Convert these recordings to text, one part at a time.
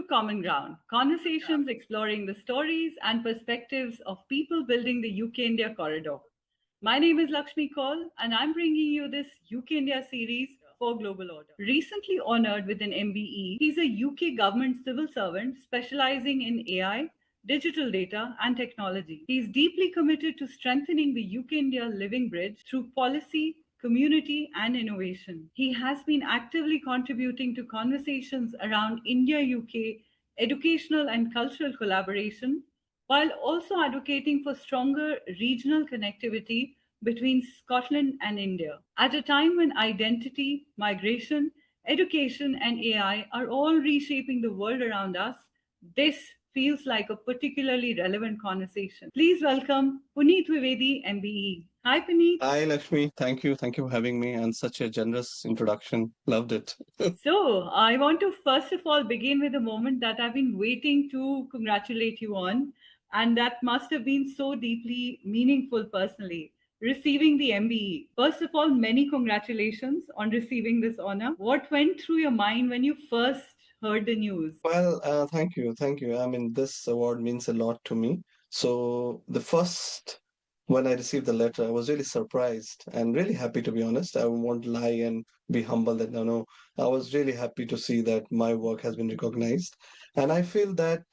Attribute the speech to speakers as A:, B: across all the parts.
A: Common Ground, conversations exploring the stories and perspectives of people building the UK India corridor. My name is Lakshmi Kaul, and I'm bringing you this UK India series for Global Order. Recently honored with an MBE, he's a UK government civil servant specializing in AI, digital data, and technology. He's deeply committed to strengthening the UK India living bridge through policy, community, and innovation. He has been actively contributing to conversations around India UK educational and cultural collaboration, while also advocating for stronger regional connectivity between Scotland and India. At a time when identity, migration, education, and AI are all reshaping the world around us, this feels like a particularly relevant conversation. Please welcome Puneet Dwivedi MBE. Hi, Puneet.
B: Hi, Lakshmi. Thank you. Thank you for having me and such a generous introduction. Loved it.
A: So, I want to first of all begin with a moment that I've been waiting to congratulate you on, and that must have been so deeply meaningful personally. Receiving the MBE. First of all, many congratulations on receiving this honor. What went through your mind when you first heard the news?
B: Well, thank you. Thank you. I mean, this award means a lot to me. So, when I received the letter, I was really surprised and really happy, to be honest. I won't lie and be humble that no, I was really happy to see that my work has been recognized. And I feel that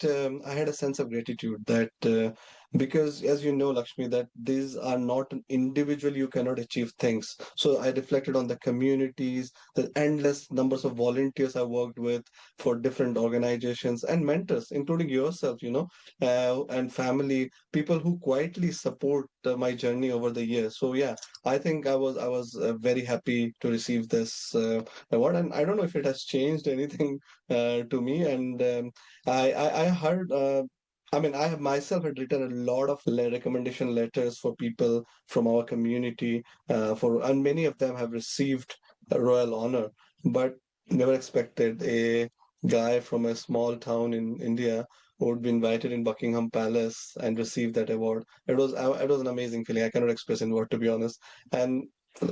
B: I had a sense of gratitude that because, as you know, Lakshmi, that these are not an individual, you cannot achieve things. So I reflected on the communities, the endless numbers of volunteers I worked with for different organizations and mentors, including yourself, and family, people who quietly support my journey over the years. So yeah, I think I was very happy to receive this award, and I don't know if it has changed anything to me. And I heard. I mean, I have myself had written a lot of recommendation letters for people from our community, and many of them have received a royal honor, but never expected a guy from a small town in India who would be invited in Buckingham Palace and receive that award. It was an amazing feeling. I cannot express in word, to be honest. And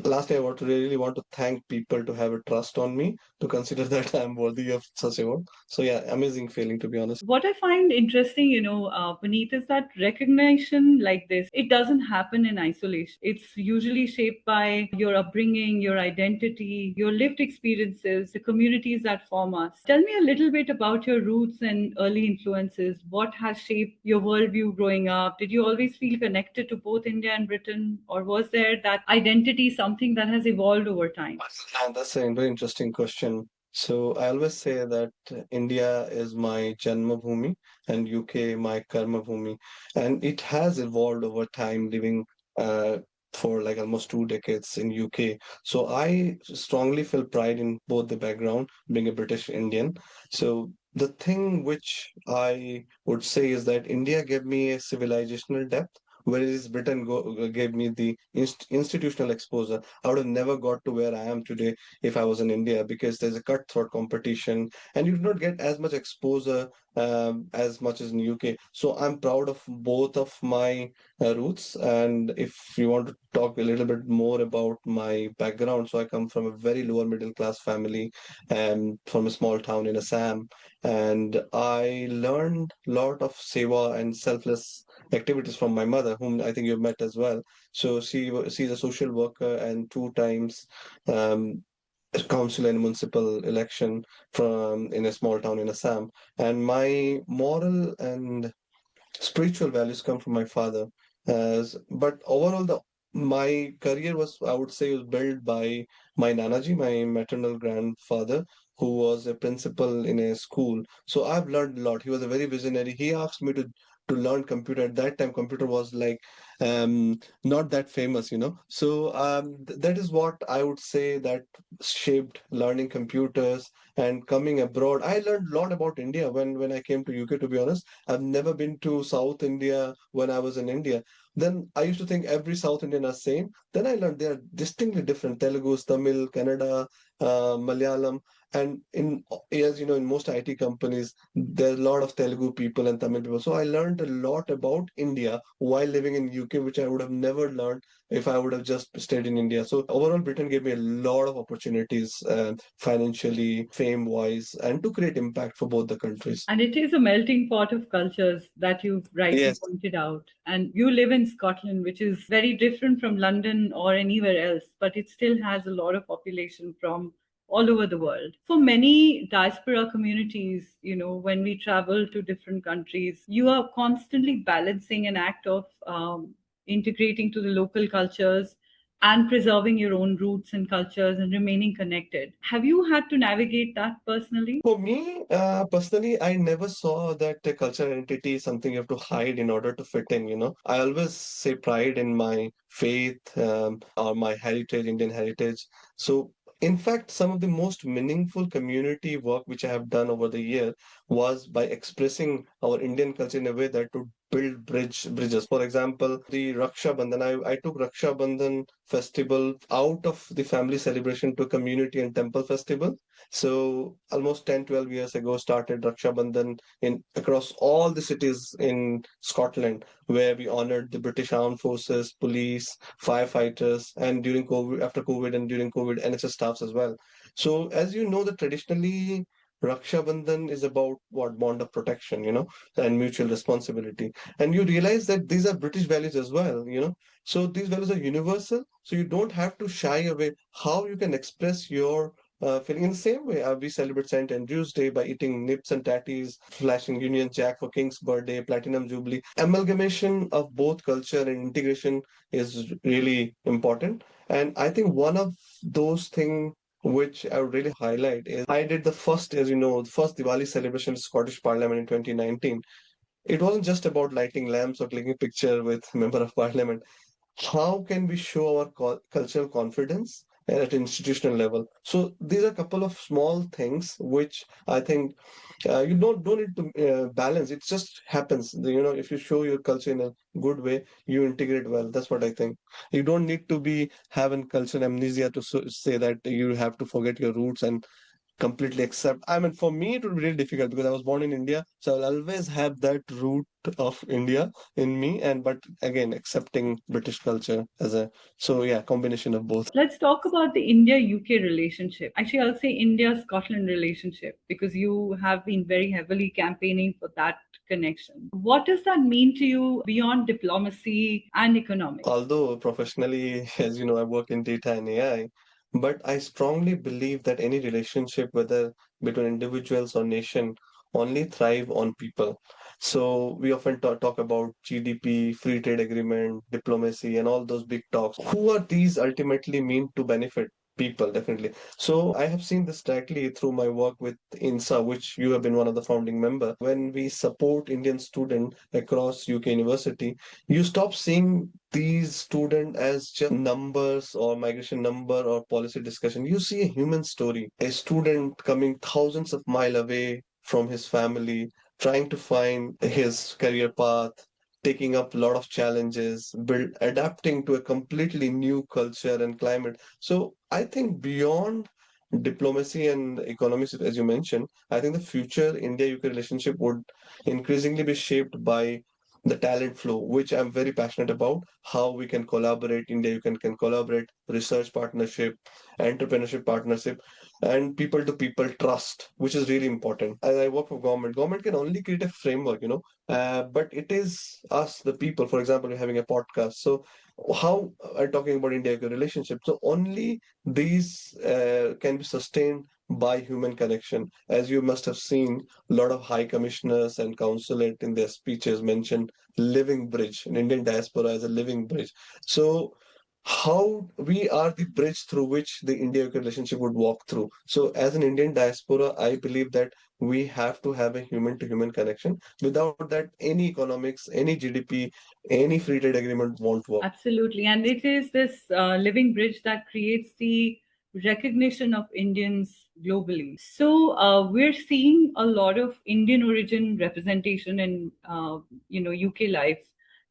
B: lastly, I want to really want to thank people to have a trust on me to consider that I'm worthy of such award. So yeah, amazing feeling, to be honest.
A: What I find interesting, Puneet, is that recognition like this, it doesn't happen in isolation. It's usually shaped by your upbringing, your identity, your lived experiences, the communities that form us. Tell me a little bit about your roots and early influences. What has shaped your worldview growing up? Did you always feel connected to both India and Britain, or was there that identity something that has evolved over time?
B: And that's a very interesting question. So I always say that India is my Janma Bhumi and UK my Karma Bhumi. And it has evolved over time, living uh, for like almost 2 decades in UK. So I strongly feel pride in both the background, being a British Indian. So the thing which I would say is that India gave me a civilizational depth, whereas Britain gave me the institutional exposure. I would have never got to where I am today if I was in India, because there's a cutthroat competition and you do not get as much exposure as much as in UK. So I'm proud of both of my roots. And if you want to talk a little bit more about my background, so I come from a very lower middle class family and from a small town in Assam. And I learned a lot of seva and selfless activities from my mother, whom I think you've met as well. So she's a social worker and two times um, council and municipal election from in a small town in Assam. And my moral and spiritual values come from my father. But overall, the my career was, I would say, was built by my Nanaji, my maternal grandfather, who was a principal in a school. So I've learned a lot. He was a very visionary. He asked me to learn computer. At that time, computer was like not that famous. So that is what I would say that shaped learning computers and coming abroad. I learned a lot about India when I came to UK, to be honest. I've never been to South India when I was in India. Then I used to think every South Indian are same. Then I learned they are distinctly different. Telugu, Tamil, Kannada, Malayalam. And as you know, in most IT companies, there's a lot of Telugu people and Tamil people. So I learned a lot about India while living in UK, which I would have never learned if I would have just stayed in India. So overall, Britain gave me a lot of opportunities, financially, fame-wise, and to create impact for both the countries.
A: And it is a melting pot of cultures that you've rightly
B: Yes.
A: pointed out. And you live in Scotland, which is very different from London or anywhere else, but it still has a lot of population from all over the world. For many diaspora communities, when we travel to different countries, you are constantly balancing an act of integrating to the local cultures and preserving your own roots and cultures and remaining connected. Have you had to navigate that personally?
B: For me, personally, I never saw that cultural identity is something you have to hide in order to fit in, you know. I always say pride in my faith, or my heritage, Indian heritage. So, in fact, some of the most meaningful community work which I have done over the year was by expressing our Indian culture in a way that to build bridges. For example, the Raksha Bandhan, I took Raksha Bandhan festival out of the family celebration to community and temple festival. So almost 10, 12 years ago, started Raksha Bandhan in across all the cities in Scotland, where we honored the British Armed Forces, police, firefighters, and during COVID, after COVID, and during COVID, NHS staffs as well. So as you know, that traditionally Raksha Bandhan is about what bond of protection, and mutual responsibility. And you realize that these are British values as well. So these values are universal. So you don't have to shy away. How you can express your feeling in the same way, we celebrate St. Andrew's Day by eating nips and tatties, flashing Union Jack for King's birthday, Platinum Jubilee. Amalgamation of both culture and integration is really important. And I think one of those things which I would really highlight is I did the first, as you know, the first Diwali celebration in Scottish Parliament in 2019. It wasn't just about lighting lamps or clicking a picture with member of parliament. How can we show our cultural confidence at institutional level? So these are a couple of small things which I think you don't need to balance. It just happens. If you show your culture in a good way, you integrate well. That's what I think. You don't need to be having cultural amnesia to say that you have to forget your roots and completely accept. I mean, for me, it would be really difficult because I was born in India, so I'll always have that root of India in me, and but again, accepting British culture as a so yeah, combination of both.
A: Let's talk about the India UK relationship. Actually, I'll say India Scotland relationship because you have been very heavily campaigning for that connection. What does that mean to you beyond diplomacy and economics?
B: Although professionally, as you know, I work in data and AI, but I strongly believe that any relationship, whether between individuals or nation, only thrive on people. So we often talk about GDP, free trade agreement, diplomacy, and all those big talks. Who are these ultimately mean to benefit? People, definitely. So I have seen this directly through my work with INSA, which you have been one of the founding member. When we support Indian student across UK university, you stop seeing these students as just numbers or migration number or policy discussion. You see a human story, a student coming thousands of miles away from his family, trying to find his career path, taking up a lot of challenges, adapting to a completely new culture and climate. So I think beyond diplomacy and economics, as you mentioned, I think the future India-UK relationship would increasingly be shaped by the talent flow, which I'm very passionate about. How we can collaborate, India, you can collaborate, research partnership, entrepreneurship partnership, and people to people trust, which is really important. As I work for government, government can only create a framework, but it is us, the people. For example, we're having a podcast. So how are talking about India relationship? So only these can be sustained by human connection. As you must have seen, a lot of high commissioners and consulate in their speeches mention living bridge, an Indian diaspora as a living bridge. So how we are the bridge through which the India-UK relationship would walk through. So as an Indian diaspora, I believe that we have to have a human-to-human connection. Without that, any economics, any GDP, any free trade agreement won't work.
A: Absolutely. And it is this living bridge that creates the recognition of Indians globally. So we're seeing a lot of Indian origin representation in, UK life,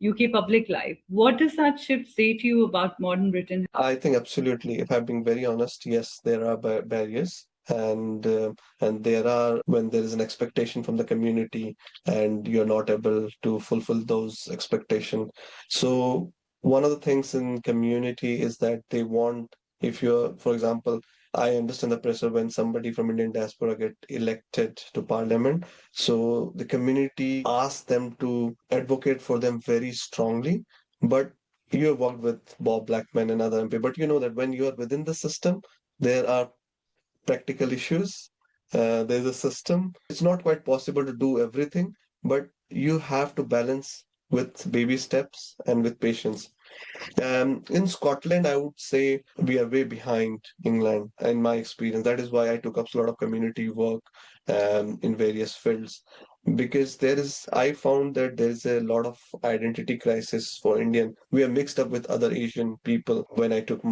A: UK public life. What does that shift say to you about modern Britain?
B: I think absolutely. If I'm being very honest, yes, there are barriers, and there are when there is an expectation from the community, and you're not able to fulfill those expectations. So one of the things in community is that they want, if you're, for example, I understand the pressure when somebody from Indian diaspora get elected to parliament. So the community asks them to advocate for them very strongly. But you have worked with Bob Blackman and other MP, but you know that when you are within the system, there are practical issues. There's a system. It's not quite possible to do everything, but you have to balance with baby steps and with patience. In Scotland, I would say we are way behind England, in my experience. That is why I took up a lot of community work in various fields. Because I found that there is a lot of identity crisis for Indian. We are mixed up with other Asian people. When I took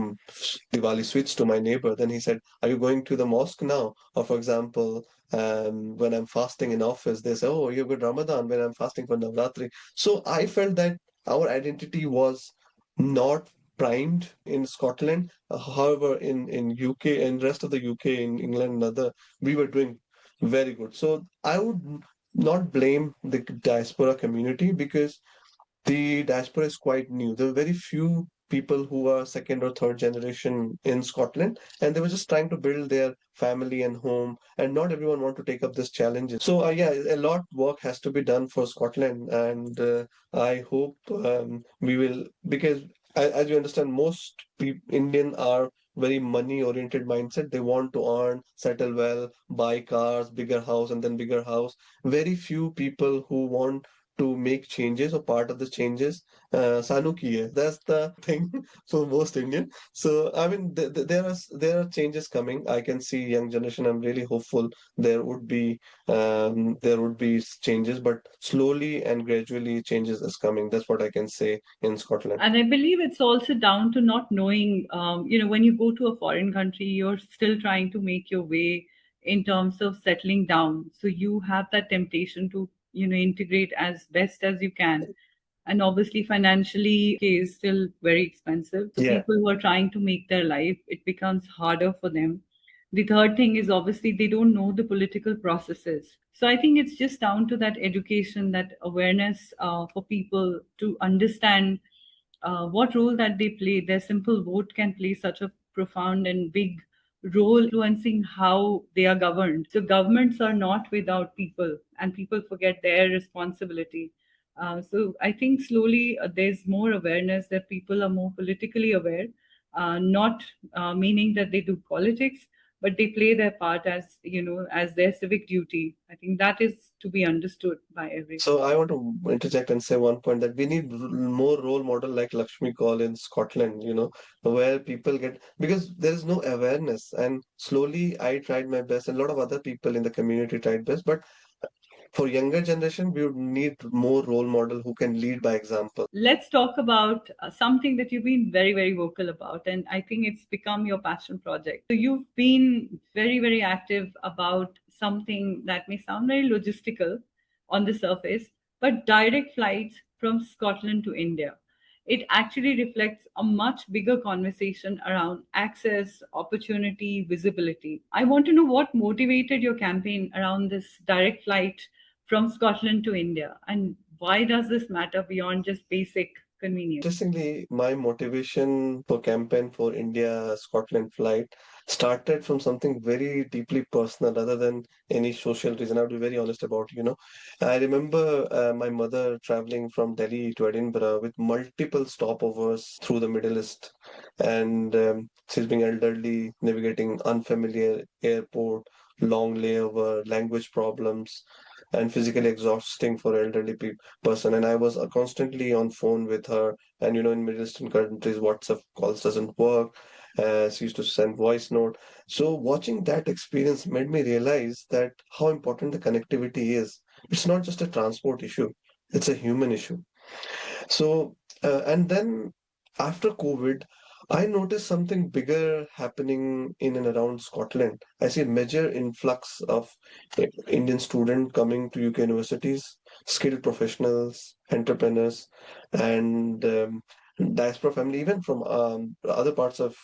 B: Diwali sweets to my neighbor, then he said, "Are you going to the mosque now?" Or, for example, when I'm fasting in office, they say, "Oh, you're good Ramadan." When I'm fasting for Navratri, so I felt that our identity was not primed in Scotland. However, in UK and rest of the UK, in England and other, we were doing very good. So I would not blame the diaspora community because the diaspora is quite new. There are very few people who are second or third generation in Scotland, and they were just trying to build their family and home, and not everyone want to take up this challenges. So yeah, a lot work has to be done for Scotland, and I hope we will, because as you understand, most Indian are very money oriented mindset. They want to earn, settle well, buy cars, bigger house, and then bigger house. Very few people who want to make changes or part of the changes. Sanu ki hai. That's the thing for most Indian. So I mean, there are changes coming. I can see young generation. I'm really hopeful there would be changes, but slowly and gradually changes is coming. That's what I can say in Scotland.
A: And I believe it's also down to not knowing, when you go to a foreign country, you're still trying to make your way in terms of settling down. So you have that temptation to, integrate as best as you can. And obviously, financially, is still very expensive. So
B: Yeah.
A: people who are trying to make their life, it becomes harder for them. The third thing is obviously they don't know the political processes. So I think it's just down to that education, that awareness for people to understand what role that they play. Their simple vote can play such a profound and big role influencing how they are governed. So governments are not without people, and people forget their responsibility. So I think slowly there's more awareness that people are more politically aware, not meaning that they do politics, but they play their part as as their civic duty. I think that is to be understood by everyone.
B: So I want to interject and say one point that we need more role model like Lakshmi Kaul in Scotland, where people get, because there is no awareness. And slowly I tried my best, and a lot of other people in the community tried best. But for younger generation, we would need more role model who can lead by example.
A: Let's talk about something that you've been very, very vocal about, and I think it's become your passion project. So you've been very, very active about something that may sound very logistical on the surface, but direct flights from Scotland to India. It actually reflects a much bigger conversation around access, opportunity, visibility. I want to know what motivated your campaign around this direct flight from Scotland to India, and why does this matter beyond just basic convenience?
B: Interestingly, my motivation for campaign for India Scotland flight started from something very deeply personal rather than any social reason. I'll be very honest about, I remember my mother traveling from Delhi to Edinburgh with multiple stopovers through the Middle East. And she's being elderly, navigating unfamiliar airport, long layover, language problems, and physically exhausting for elderly person. And I was constantly on phone with her. And in Middle Eastern countries, WhatsApp calls doesn't work. She used to send voice note. So watching that experience made me realize that how important the connectivity is. It's not just a transport issue; it's a human issue. So, and then after COVID, I noticed something bigger happening in and around Scotland. I see a major influx of Indian students coming to UK universities, skilled professionals, entrepreneurs, and diaspora family, even from other parts of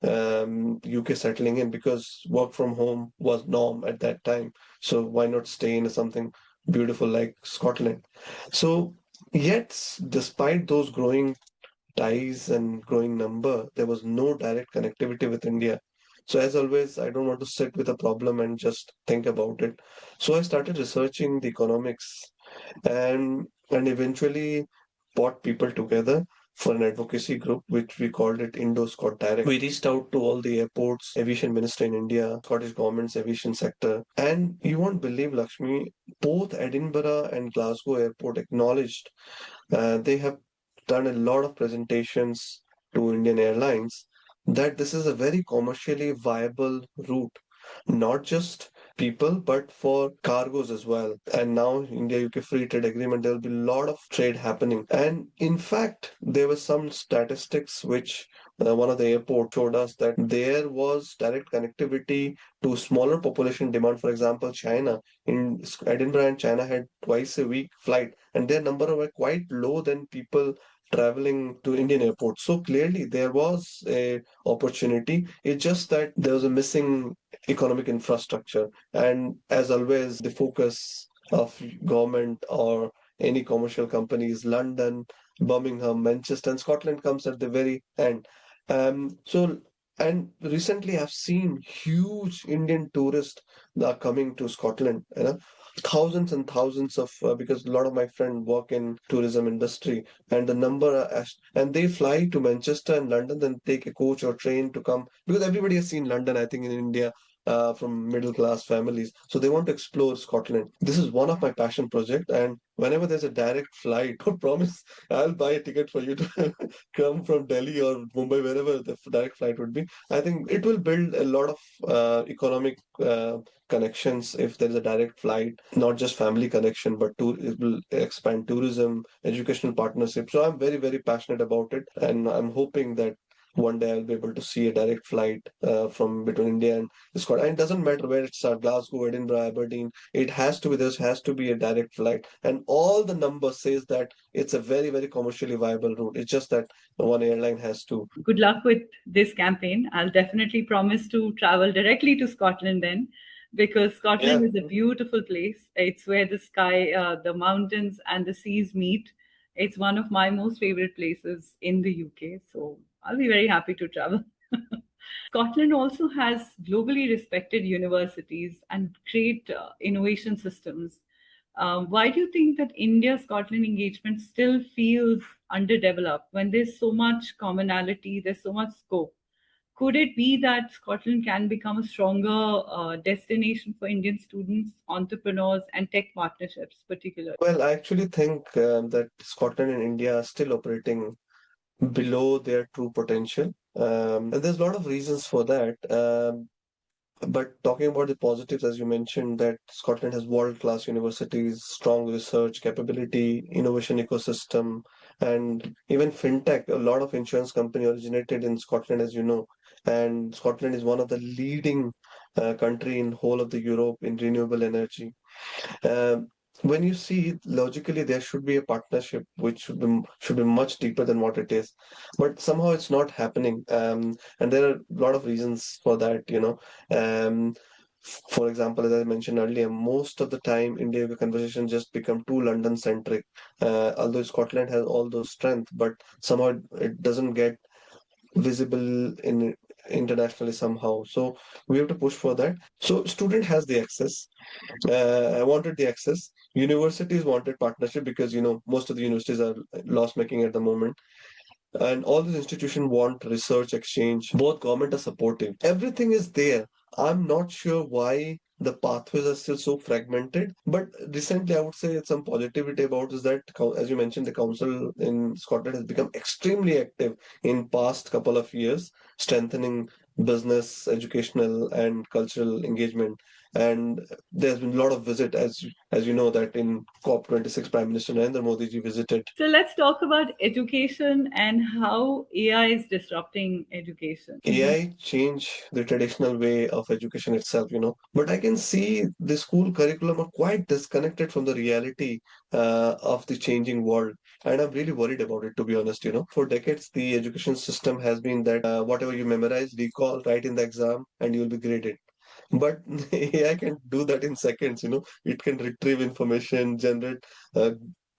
B: UK settling in because work from home was norm at that time. So why not stay in something beautiful like Scotland? So, yet, despite those growing ties and growing number, there was no direct connectivity with India. So as always, I don't want to sit with a problem and just think about it. So I started researching the economics and eventually brought people together for an advocacy group, which we called it Indo-Scot Direct. We reached out to all the airports, aviation minister in India, Scottish government's aviation sector, and you won't believe, Lakshmi, both Edinburgh and Glasgow airport acknowledged they have done a lot of presentations to Indian Airlines that this is a very commercially viable route, not just people, but for cargoes as well. And now India-UK free trade agreement, there will be a lot of trade happening. And in fact, there were some statistics which one of the airport showed us that there was direct connectivity to smaller population demand. For example, China in Edinburgh and China had twice a week flight, and their number were quite low than people traveling to Indian airports. So clearly there was a opportunity. It's just that there was a missing economic infrastructure. And as always, the focus of government or any commercial companies, London, Birmingham, Manchester, and Scotland comes at the very end. So, and recently I've seen huge Indian tourists that are coming to Scotland, thousands and thousands of, because a lot of my friends work in tourism industry, and the number are, and they fly to Manchester and London, then take a coach or train to come, because everybody has seen London, I think, in India, from middle class families. So they want to explore Scotland. This is one of my passion project, and whenever there's a direct flight, I promise I'll buy a ticket for you to come from Delhi or Mumbai, wherever the direct flight would be. I think it will build a lot of economic connections if there is a direct flight, not just family connection, but it will expand tourism, educational partnership. So I'm very, very passionate about it, and I'm hoping that one day I'll be able to see a direct flight from between India and Scotland. And it doesn't matter where it's Glasgow, Edinburgh, Aberdeen. It has to be There has to be a direct flight, and all the numbers says that it's a very, very commercially viable route. It's just that one airline has to.
A: Good luck with this campaign. I'll definitely promise to travel directly to Scotland then, because
B: Yeah.
A: Scotland is a beautiful place. It's where the sky, the mountains, and the seas meet. It's one of my most favorite places in the UK. So I'll be very happy to travel. Scotland also has globally respected universities and great innovation systems. Why do you think that India Scotland engagement still feels underdeveloped when there's so much commonality, there's so much scope? Could it be that Scotland can become a stronger destination for Indian students, entrepreneurs, and tech partnerships, particularly?
B: Well, I actually think that Scotland and India are still operating below their true potential. And there's a lot of reasons for that. But talking about the positives, as you mentioned, that Scotland has world-class universities, strong research capability, innovation ecosystem, and even fintech. A lot of insurance company originated in Scotland, as you know, and Scotland is one of the leading country in whole of the Europe in renewable energy. Um, when you see logically, there should be a partnership which should be much deeper than what it is, but somehow it's not happening. And there are a lot of reasons for that. For example, as I mentioned earlier, most of the time India conversation just become too London centric. Although Scotland has all those strength, but somehow it doesn't get visible in internationally somehow. So we have to push for that. So student has the access. I wanted the access. Universities wanted partnership because most of the universities are loss making at the moment, and all these institutions want research exchange. Both government are supportive. Everything is there. I'm not sure why the pathways are still so fragmented. But recently, I would say some positivity about is that, as you mentioned, the council in Scotland has become extremely active in past couple of years, strengthening business, educational, and cultural engagement. And there's been a lot of visit, as you know, that in COP26, Prime Minister Narendra Modi ji visited.
A: So let's talk about education and how AI is disrupting education.
B: AI change the traditional way of education itself. But I can see the school curriculum are quite disconnected from the reality of the changing world. And I'm really worried about it, to be honest. For decades, the education system has been that whatever you memorize, recall, write in the exam, and you'll be graded. But AI can do that in seconds. It can retrieve information, generate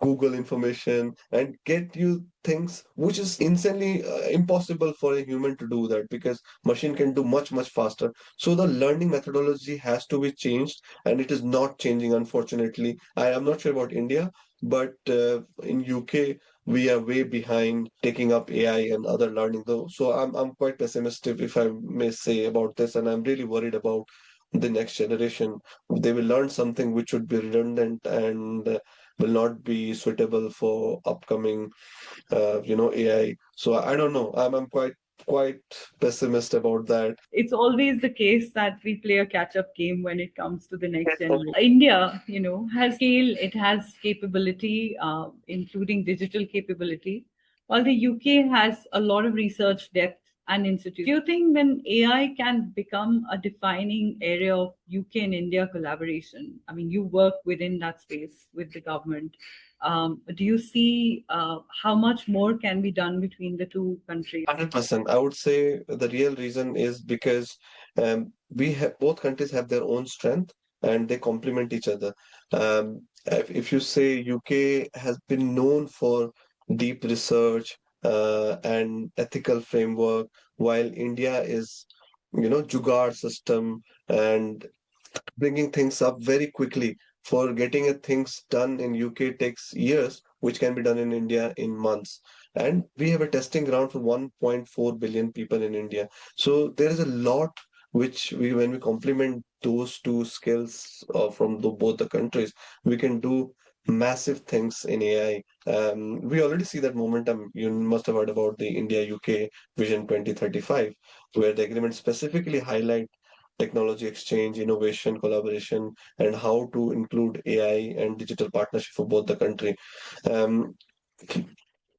B: Google information and get you things which is insanely impossible for a human to do that, because machine can do much much faster. So the learning methodology has to be changed, and it is not changing, unfortunately. I am not sure about India, but in UK we are way behind taking up AI and other learning though. So I'm quite pessimistic, if I may say, about this, and I'm really worried about the next generation. They will learn something which would be redundant and will not be suitable for upcoming AI. So I don't know. I'm quite pessimist about that.
A: It's always the case that we play a catch up game when it comes to the next generation. India, has scale, it has capability, including digital capability, while the UK has a lot of research depth and institutions. Do you think when AI can become a defining area of UK and India collaboration? I mean, you work within that space with the government. Do you see how much more can be done between the two countries?
B: 100%. I would say the real reason is because we have both countries have their own strength and they complement each other. If you say UK has been known for deep research and ethical framework, while India is, jugaad system and bringing things up very quickly. For getting a things done in UK takes years, which can be done in India in months. And we have a testing ground for 1.4 billion people in India. So there is a lot which when we complement those two skills from both the countries, we can do massive things in AI. We already see that momentum. You must have heard about the India UK Vision 2035, where the agreement specifically highlight technology exchange, innovation, collaboration, and how to include AI and digital partnership for both the country. Um,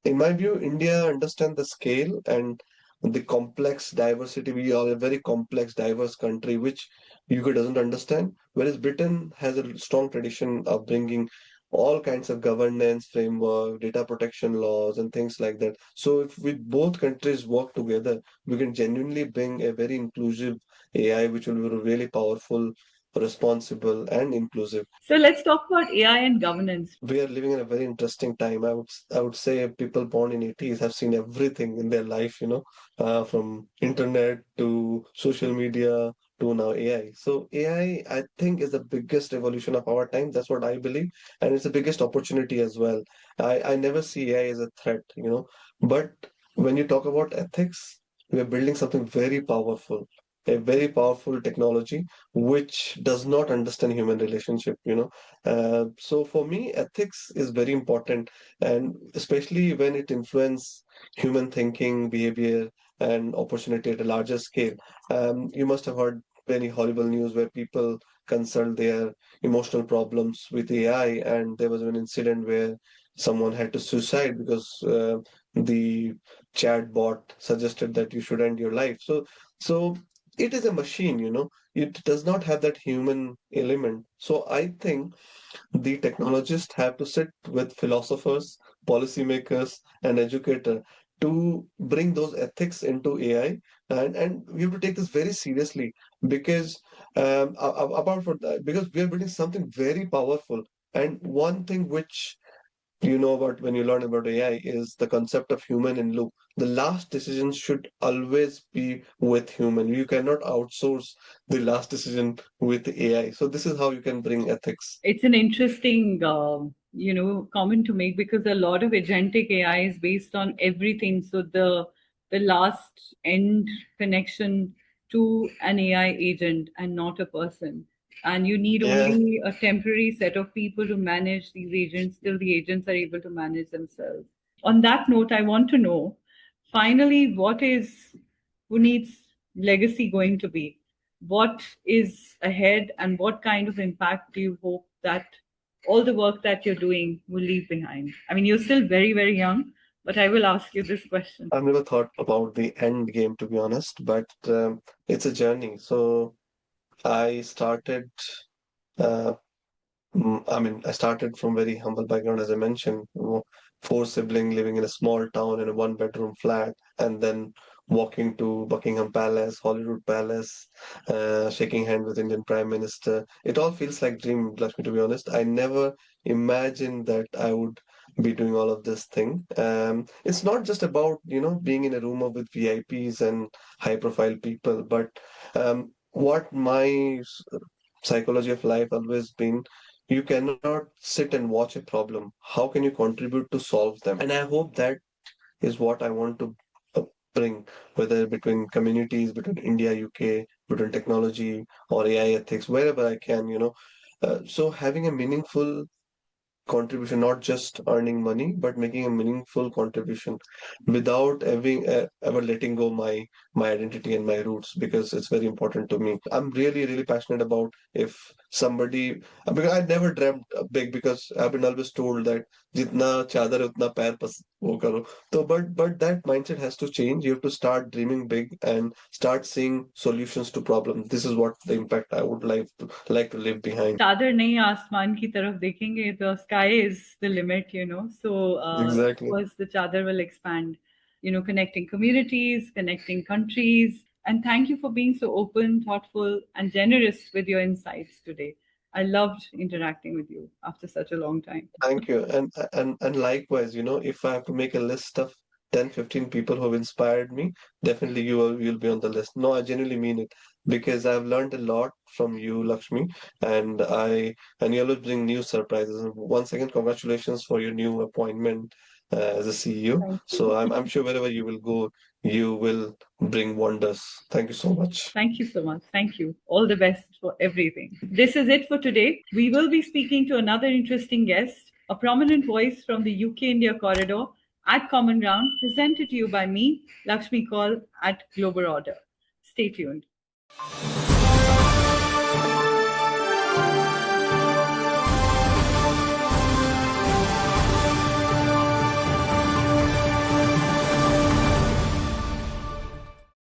B: in my view, India understands the scale and the complex diversity. We are a very complex, diverse country, which UK doesn't understand. Whereas Britain has a strong tradition of bringing all kinds of governance framework, data protection laws, and things like that. So if we both countries work together, we can genuinely bring a very inclusive AI, which will be really powerful, responsible, and inclusive.
A: So let's talk about AI and governance.
B: We are living in a very interesting time. I would say people born in 80s have seen everything in their life, from internet to social media to now AI. So AI, I think, is the biggest revolution of our time. That's what I believe, and it's the biggest opportunity as well. I never see AI as a threat, but when you talk about ethics, we are building something very powerful, a very powerful technology which does not understand human relationship. So for me, ethics is very important, and especially when it influences human thinking, behavior, and opportunity at a larger scale. You must have heard many horrible news where people consult their emotional problems with AI, and there was an incident where someone had to suicide because the chat bot suggested that you should end your life. So it is a machine, it does not have that human element. So I think the technologists have to sit with philosophers, policymakers, and educators to bring those ethics into AI, and we have to take this very seriously, because apart from that, because we are building something very powerful. And one thing which about when you learn about AI is the concept of human in loop. The last decision should always be with human. You cannot outsource the last decision with AI. So this is how you can bring ethics.
A: It's an interesting, comment to make because a lot of agentic AI is based on everything. So the last end connection to an AI agent and not a person. And you need
B: Yeah,
A: only a temporary set of people to manage these agents till the agents are able to manage themselves. On that note, I want to know finally what is Puneet's legacy going to be? What is ahead, and what kind of impact do you hope that all the work that you're doing will leave behind? I mean, you're still very, very young, but I will ask you this question.
B: I've never thought about the end game, to be honest, but it's a journey. So I started uh, I started from very humble background, as I mentioned, four sibling living in a small town in a one-bedroom flat, and then walking to Buckingham Palace, Holyrood Palace, shaking hand with Indian Prime Minister. It all feels like dream, Lakshmi, to be honest. I never imagined that I would be doing all of this thing. It's not just about, being in a room with VIPs and high profile people, but what my psychology of life always been, you cannot sit and watch a problem. How can you contribute to solve them? And I hope that is what I want to uh, bring, whether between communities, between India, UK, between technology or AI ethics, wherever I can, so having a meaningful contribution, not just earning money, but making a meaningful contribution without ever letting go my identity and my roots, because it's very important to me. I'm really, really passionate about if somebody, because I never dreamt big, because I've been always told that jitna chadar hai, utna pair wo karo. So, but that mindset has to change. You have to start dreaming big and start seeing solutions to problems. This is what the impact I would like to leave behind.
A: चादर नहीं आसमान की तरफ देखेंगे the sky is the limit, so of
B: Exactly.
A: course the chadar will expand, connecting communities, connecting countries. And thank you for being so open, thoughtful, and generous with your insights today. I loved interacting with you after such a long time.
B: Thank you. And likewise, if I have to make a list of 10, 15 people who have inspired me, definitely you'll be on the list. No, I genuinely mean it, because I've learned a lot from you, Lakshmi, and you always bring new surprises. And once again, congratulations for your new appointment as a CEO.
A: Thank
B: So
A: you.
B: I'm sure wherever you will go, you will bring wonders. Thank you so much.
A: Thank you so much. Thank you. All the best for everything. This is it for today. We will be speaking to another interesting guest, a prominent voice from the UK India corridor at Common Ground, presented to you by me, Lakshmi Kaul, at Global Order. Stay tuned.